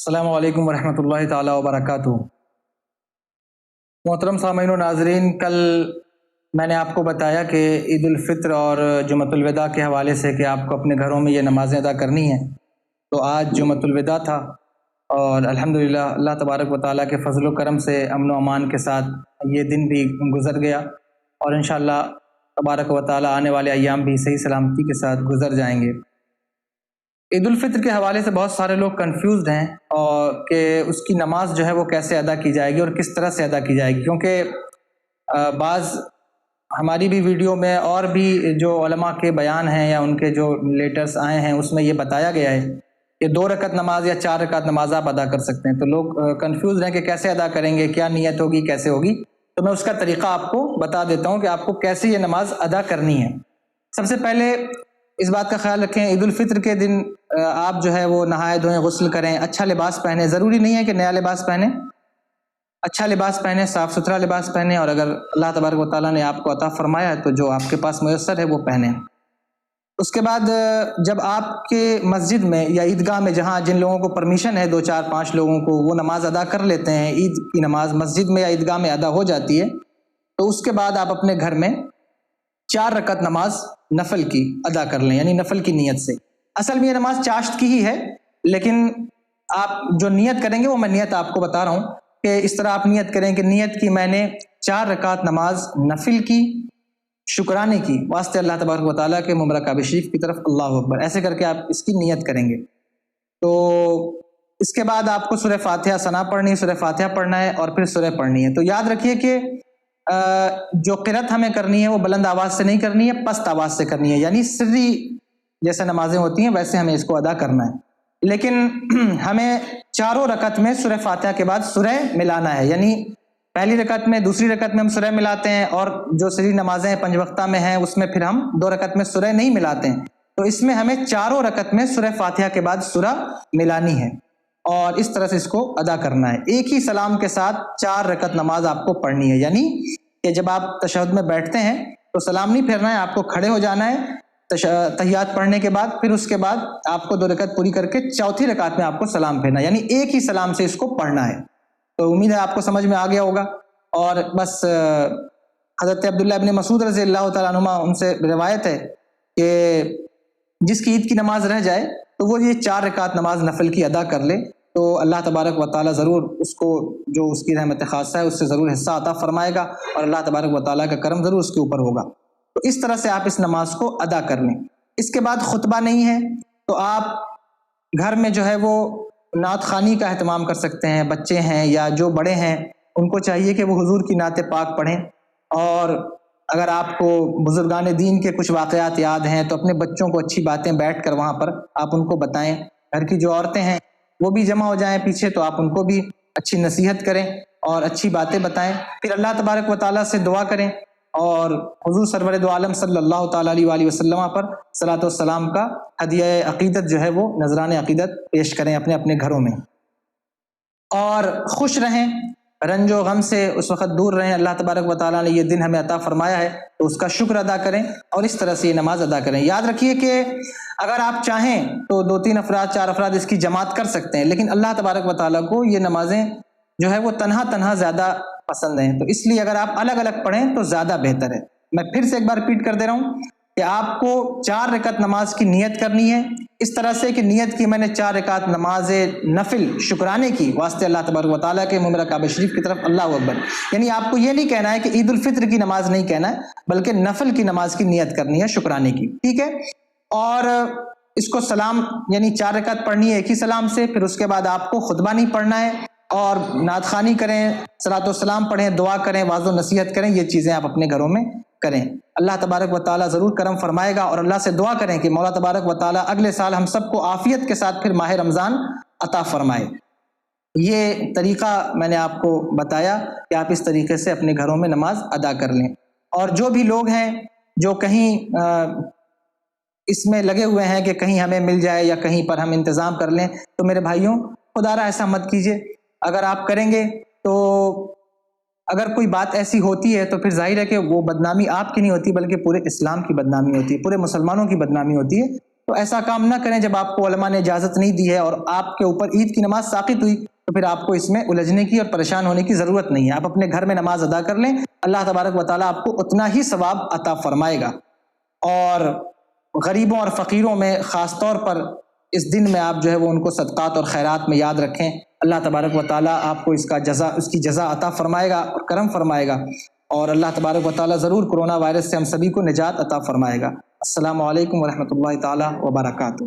السلام علیکم ورحمۃ اللہ تعالیٰ وبرکاتہ۔ محترم سامعین و ناظرین، کل میں نے آپ کو بتایا کہ عید الفطر اور جمعۃ الوداع کے حوالے سے کہ آپ کو اپنے گھروں میں یہ نمازیں ادا کرنی ہیں۔ تو آج جمعۃ الوداع تھا اور الحمدللہ اللہ تبارک و تعالیٰ کے فضل و کرم سے امن و امان کے ساتھ یہ دن بھی گزر گیا، اور انشاءاللہ تبارک و تعالیٰ آنے والے ایام بھی صحیح سلامتی کے ساتھ گزر جائیں گے۔ عید الفطر کے حوالے سے بہت سارے لوگ کنفیوزڈ ہیں اور کہ اس کی نماز جو ہے وہ کیسے ادا کی جائے گی اور کس طرح سے ادا کی جائے گی، کیونکہ بعض ہماری بھی ویڈیو میں اور بھی جو علماء کے بیان ہیں یا ان کے جو لیٹرز آئے ہیں اس میں یہ بتایا گیا ہے کہ 2 رکعت نماز یا 4 رکعت نماز آپ ادا کر سکتے ہیں۔ تو لوگ کنفیوزڈ ہیں کہ کیسے ادا کریں گے، کیا نیت ہوگی، کیسے ہوگی۔ تو میں اس کا طریقہ آپ کو بتا دیتا ہوں کہ آپ کو کیسے یہ نماز ادا کرنی ہے۔ سب سے پہلے اس بات کا خیال رکھیں، عید الفطر کے دن آپ جو ہے وہ نہائے دھوئیں، غسل کریں، اچھا لباس پہنیں۔ ضروری نہیں ہے کہ نیا لباس پہنیں، اچھا لباس پہنیں، صاف ستھرا لباس پہنیں، اور اگر اللہ تبارک و تعالیٰ نے آپ کو عطا فرمایا ہے تو جو آپ کے پاس میسر ہے وہ پہنیں۔ اس کے بعد جب آپ کے مسجد میں یا عیدگاہ میں جہاں جن لوگوں کو پرمیشن ہے 2 4 5 لوگوں کو وہ نماز ادا کر لیتے ہیں، عید کی نماز مسجد میں یا عیدگاہ میں ادا ہو جاتی ہے، تو اس کے بعد آپ اپنے گھر میں 4 رکعت نماز نفل کی ادا کر لیں، یعنی نفل کی نیت سے۔ اصل میں یہ نماز چاشت کی ہی ہے، لیکن آپ جو نیت کریں گے وہ میں نیت آپ کو بتا رہا ہوں کہ اس طرح آپ نیت کریں کہ نیت کی میں نے 4 رکعت نماز نفل کی، شکرانے کی، واسطے اللہ تبارک و تعالیٰ کے مبارک کعبہ شریف کی طرف اللہ اکبر، ایسے کر کے آپ اس کی نیت کریں گے۔ تو اس کے بعد آپ کو سورہ فاتحہ ثنا پڑھنی ہے، سورہ فاتحہ پڑھنا ہے اور پھر سورہ پڑھنی ہے۔ تو یاد رکھیے کہ جو قرأت ہمیں کرنی ہے وہ بلند آواز سے نہیں کرنی ہے، پست آواز سے کرنی ہے، یعنی سری جیسے نمازیں ہوتی ہیں ویسے ہمیں اس کو ادا کرنا ہے۔ لیکن ہمیں چاروں رکعت میں سورہ فاتحہ کے بعد سورہ ملانا ہے، یعنی پہلی رکعت میں، دوسری رکعت میں ہم سورہ ملاتے ہیں، اور جو سری نمازیں 5 وقتہ میں ہیں اس میں پھر ہم 2 رکعت میں سورہ نہیں ملاتے ہیں۔ تو اس میں ہمیں چاروں رکعت میں سورہ فاتحہ کے بعد سورہ ملانی ہے، اور اس طرح سے اس کو ادا کرنا ہے۔ ایک ہی سلام کے ساتھ 4 رکعت نماز آپ کو پڑھنی ہے، یعنی کہ جب آپ تشہد میں بیٹھتے ہیں تو سلام نہیں پھیرنا ہے، آپ کو کھڑے ہو جانا ہے تحیات پڑھنے کے بعد، پھر اس کے بعد آپ کو 2 رکعت پوری کر کے چوتھی رکعت میں آپ کو سلام پھیرنا ہے، یعنی ایک ہی سلام سے اس کو پڑھنا ہے۔ تو امید ہے آپ کو سمجھ میں آ گیا ہوگا۔ اور بس حضرت عبداللہ ابن مسعود رضی اللہ تعالیٰ عنہما ان سے روایت ہے کہ جس کی عید کی نماز رہ جائے تو وہ یہ 4 رکعت نماز نفل کی ادا کر لے، تو اللہ تبارک و تعالیٰ ضرور اس کو جو اس کی رحمت خاصہ ہے اس سے ضرور حصہ عطا فرمائے گا، اور اللہ تبارک و تعالیٰ کا کرم ضرور اس کے اوپر ہوگا۔ تو اس طرح سے آپ اس نماز کو ادا کر لیں۔ اس کے بعد خطبہ نہیں ہے تو آپ گھر میں جو ہے وہ نعت خوانی کا اہتمام کر سکتے ہیں۔ بچے ہیں یا جو بڑے ہیں ان کو چاہیے کہ وہ حضور کی نعت پاک پڑھیں، اور اگر آپ کو بزرگان دین کے کچھ واقعات یاد ہیں تو اپنے بچوں کو اچھی باتیں بیٹھ کر وہاں پر آپ ان کو بتائیں۔ گھر کی جو عورتیں ہیں وہ بھی جمع ہو جائیں پیچھے، تو آپ ان کو بھی اچھی نصیحت کریں اور اچھی باتیں بتائیں۔ پھر اللہ تبارک و تعالیٰ سے دعا کریں، اور حضور سرور دو عالم صلی اللہ تعالیٰ علیہ وآلہ وسلم پر صلاۃ والسلام کا ہدیہ عقیدت جو ہے وہ نذران عقیدت پیش کریں اپنے اپنے گھروں میں، اور خوش رہیں، رنج و غم سے اس وقت دور رہیں۔ اللہ تبارک و تعالیٰ نے یہ دن ہمیں عطا فرمایا ہے تو اس کا شکر ادا کریں، اور اس طرح سے یہ نماز ادا کریں۔ یاد رکھیے کہ اگر آپ چاہیں تو 2 3 افراد 4 افراد اس کی جماعت کر سکتے ہیں، لیکن اللہ تبارک و تعالیٰ کو یہ نمازیں جو ہے وہ تنہا زیادہ پسند ہیں، تو اس لیے اگر آپ الگ الگ پڑھیں تو زیادہ بہتر ہے۔ میں پھر سے ایک بار ریپیٹ کر دے رہا ہوں کہ آپ کو 4 رکعت نماز کی نیت کرنی ہے، اس طرح سے کہ نیت کی میں نے 4 رکعت نماز نفل شکرانے کی، واسطے اللہ تبارک و تعالیٰ کے مبارک کعبہ شریف کی طرف اللہ اکبر، یعنی آپ کو یہ نہیں کہنا ہے کہ عید الفطر کی نماز نہیں کہنا ہے، بلکہ نفل کی نماز کی نیت کرنی ہے، شکرانے کی، ٹھیک ہے۔ اور اس کو سلام یعنی 4 رکعت پڑھنی ہے ایک ہی سلام سے، پھر اس کے بعد آپ کو خطبہ نہیں پڑھنا ہے، اور نعت خوانی کریں، صلاۃ والسلام پڑھیں، دعا کریں، واعظ و نصیحت کریں، یہ چیزیں آپ اپنے گھروں میں کریں۔ اللہ تبارک و تعالیٰ ضرور کرم فرمائے گا، اور اللہ سے دعا کریں کہ مولا تبارک و تعالیٰ اگلے سال ہم سب کو عافیت کے ساتھ پھر ماہ رمضان عطا فرمائے۔ یہ طریقہ میں نے آپ کو بتایا کہ آپ اس طریقے سے اپنے گھروں میں نماز ادا کر لیں۔ اور جو بھی لوگ ہیں جو کہیں اس میں لگے ہوئے ہیں کہ کہیں ہمیں مل جائے یا کہیں پر ہم انتظام کر لیں، تو میرے بھائیوں خدا را ایسا مت کیجیے۔ اگر آپ کریں گے تو اگر کوئی بات ایسی ہوتی ہے تو پھر ظاہر ہے کہ وہ بدنامی آپ کی نہیں ہوتی بلکہ پورے اسلام کی بدنامی ہوتی ہے، پورے مسلمانوں کی بدنامی ہوتی ہے۔ تو ایسا کام نہ کریں جب آپ کو علماء نے اجازت نہیں دی ہے اور آپ کے اوپر عید کی نماز ساقط ہوئی تو پھر آپ کو اس میں الجھنے کی اور پریشان ہونے کی ضرورت نہیں ہے. آپ اپنے گھر میں نماز ادا کر لیں, اللہ تبارک و تعالیٰ آپ کو اتنا ہی ثواب عطا فرمائے گا. اور غریبوں اور فقیروں میں خاص طور پر اس دن میں آپ جو ہے وہ ان کو صدقات اور خیرات میں یاد رکھیں. اللہ تبارک و تعالیٰ آپ کو اس کی جزا عطا فرمائے گا اور کرم فرمائے گا, اور اللہ تبارک و تعالیٰ ضرور کرونا وائرس سے ہم سبھی کو نجات عطا فرمائے گا. السلام علیکم ورحمۃ اللہ تعالیٰ وبرکاتہ.